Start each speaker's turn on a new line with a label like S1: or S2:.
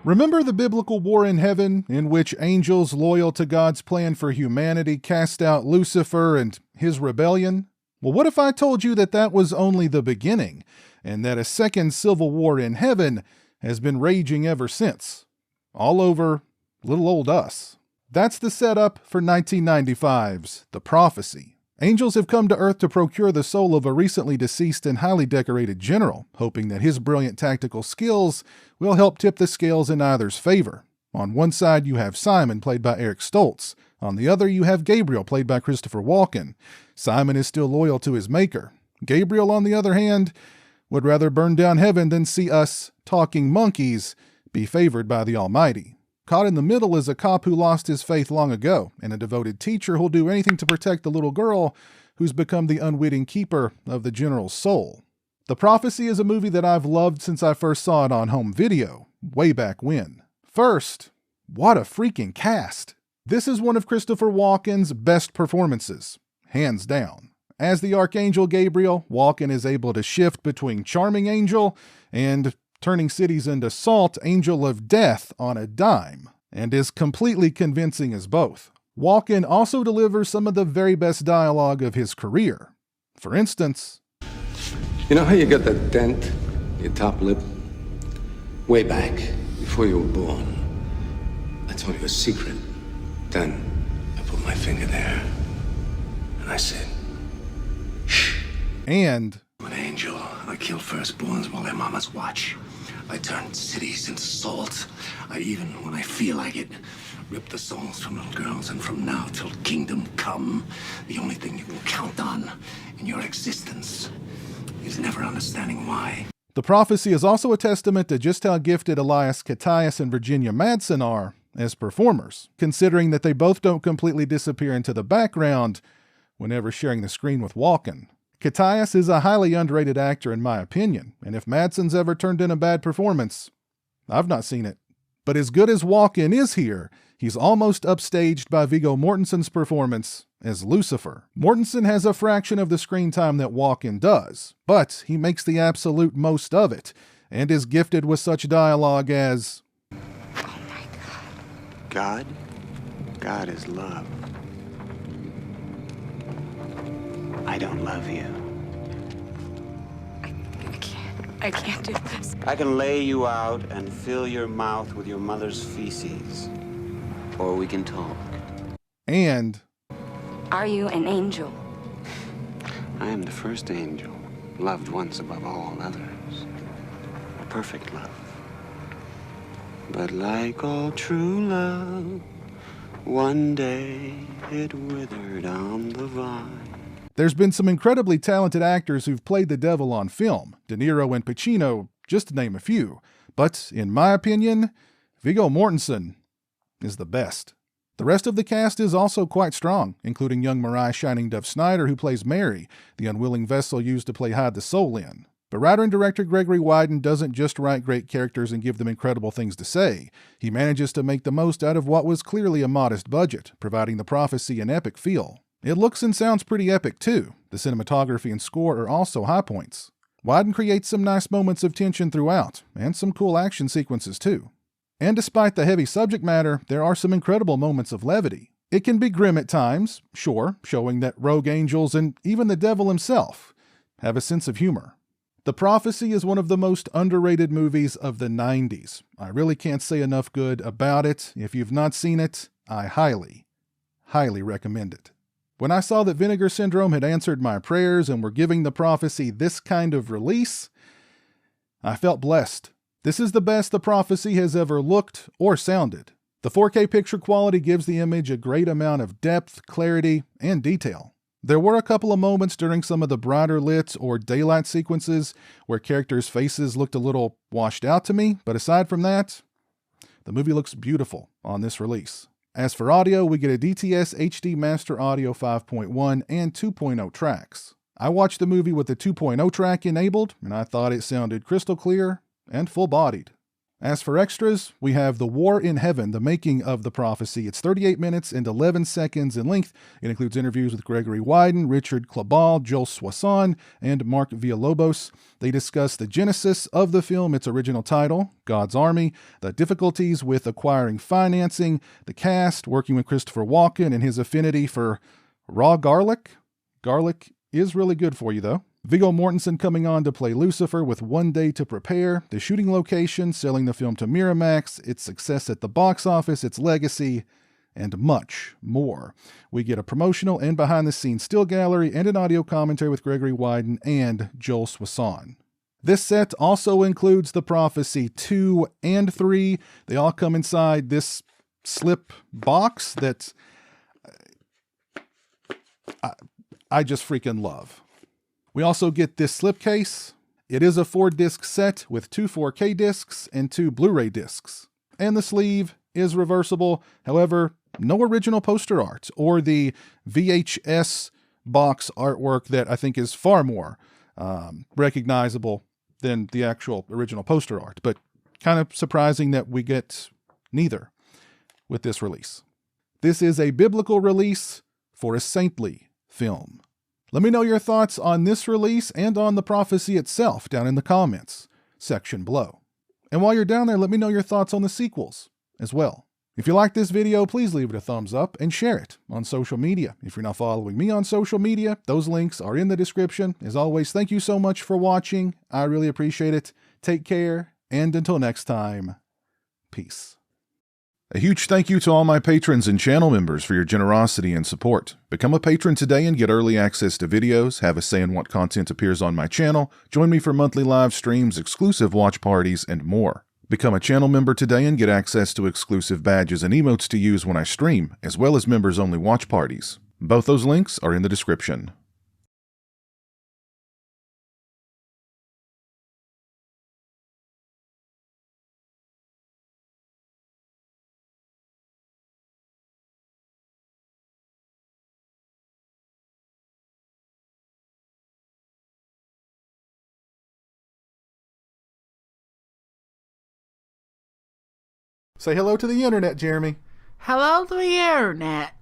S1: Remember the biblical war in heaven, in which angels loyal to God's plan for humanity cast out Lucifer and his rebellion? Well, what if I told you that that was only the beginning, and that a second civil war in heaven has been raging ever since? All over little old us. That's the setup for 1995's The Prophecy. Angels have come to Earth to procure the soul of a recently deceased and highly decorated general, hoping that his brilliant tactical skills will help tip the scales in either's favor. On one side, you have Simon, played by Eric Stoltz. On the other, you have Gabriel, played by Christopher Walken. Simon is still loyal to his maker. Gabriel, on the other hand, would rather burn down heaven than see us, talking monkeys, be favored by the Almighty. Caught in the middle is a cop who lost his faith long ago, and a devoted teacher who'll do anything to protect the little girl who's become the unwitting keeper of the general's soul. The Prophecy is a movie that I've loved since I first saw it on home video, way back when. First, what a freaking cast! This is one of Christopher Walken's best performances, hands down. As the Archangel Gabriel, Walken is able to shift between charming angel and turning cities into salt angel of death on a dime, and is completely convincing as both. Walken also delivers some of the very best dialogue of his career. For instance,
S2: you know how you got that dent in your top lip? Way back, before you were born. I told you a secret. Then I put my finger there, and I said, shh.
S1: And
S2: I'm an angel. I kill firstborns while their mamas watch. I turn cities into salt. I even, when I feel like it, rip the souls from little girls. And from now till kingdom come, the only thing you can count on in your existence is never understanding why.
S1: The Prophecy is also a testament to just how gifted Elias Kotea and Virginia Madsen are as performers, considering that they both don't completely disappear into the background whenever sharing the screen with Walken. Kotea is a highly underrated actor in my opinion, and if Madsen's ever turned in a bad performance, I've not seen it. But as good as Walken is here, he's almost upstaged by Viggo Mortensen's performance as Lucifer. Mortensen has a fraction of the screen time that Walken does, but he makes the absolute most of it, and is gifted with such dialogue as,
S3: "Oh my God. God is love. I don't love you.
S4: I can't do this.
S3: I can lay you out and fill your mouth with your mother's feces. Or we can talk."
S1: And,
S4: Are you an angel?
S3: I am the first angel, loved once above all others. A perfect love. But like all true love, one day it withered on the vine.
S1: there's been some incredibly talented actors who've played the devil on film, De Niro and Pacino, just to name a few. But in my opinion, Viggo Mortensen is the best. The rest of the cast is also quite strong, including young Mariah Shining Dove Snyder, who plays Mary, the unwilling vessel used to play Hide the Soul in. But writer and director Gregory Widen doesn't just write great characters and give them incredible things to say. He manages to make the most out of what was clearly a modest budget, providing The Prophecy an epic feel. It looks and sounds pretty epic too. The cinematography and score are also high points. Widen creates some nice moments of tension throughout, and some cool action sequences too. And despite the heavy subject matter, there are some incredible moments of levity. It can be grim at times, sure, showing that rogue angels and even the devil himself have a sense of humor. The Prophecy is one of the most underrated movies of the 90s. I really can't say enough good about it. If you've not seen it, I highly, highly recommend it. When I saw that Vinegar Syndrome had answered my prayers and were giving The Prophecy this kind of release, I felt blessed. This is the best The Prophecy has ever looked or sounded. The 4K picture quality gives the image a great amount of depth, clarity, and detail. There were a couple of moments during some of the brighter lit or daylight sequences where characters' faces looked a little washed out to me, but aside from that, the movie looks beautiful on this release. As for audio, we get a DTS HD Master Audio 5.1 and 2.0 tracks. I watched the movie with the 2.0 track enabled, and I thought it sounded crystal clear and full-bodied. As for extras, we have The War in Heaven, the making of the prophecy. It's 38 minutes and 11 seconds in length. It includes interviews with Gregory Widen, Richard Klabal, Joel Soisson, and Mark Villalobos. They discuss the genesis of the film, its original title, God's Army, the difficulties with acquiring financing, the cast, working with Christopher Walken and his affinity for raw garlic. Garlic is really good for you, though. Viggo Mortensen coming on to play Lucifer with 1 day to prepare, the shooting location, selling the film to Miramax, its success at the box office, its legacy, and much more. We get a promotional and behind-the-scenes still gallery and an audio commentary with Gregory Widen and Joel Soisson. This set also includes The Prophecy 2 and 3. They all come inside this slip box that I just freaking love. We also get this slipcase. It is a 4-disc set with 2 4K discs and 2 Blu-ray discs. And the sleeve is reversible. However, no original poster art or the VHS box artwork that I think is far more recognizable than the actual original poster art. But kind of surprising that we get neither with this release. This is a biblical release for a saintly film. Let me know your thoughts on this release and on the prophecy itself down in the comments section below. And while you're down there, let me know your thoughts on the sequels as well. If you like this video, please leave it a thumbs up and share it on social media. If you're not following me on social media, those links are in the description. As always, thank you so much for watching. I really appreciate it. Take care, and until next time, peace. A huge thank you to all my patrons and channel members for your generosity and support. Become a patron today and get early access to videos, have a say in what content appears on my channel, join me for monthly live streams, exclusive watch parties, and more. Become a channel member today and get access to exclusive badges and emotes to use when I stream, as well as members-only watch parties. Both those links are in the description. Say hello to the internet, Jeremy.
S5: Hello to the internet.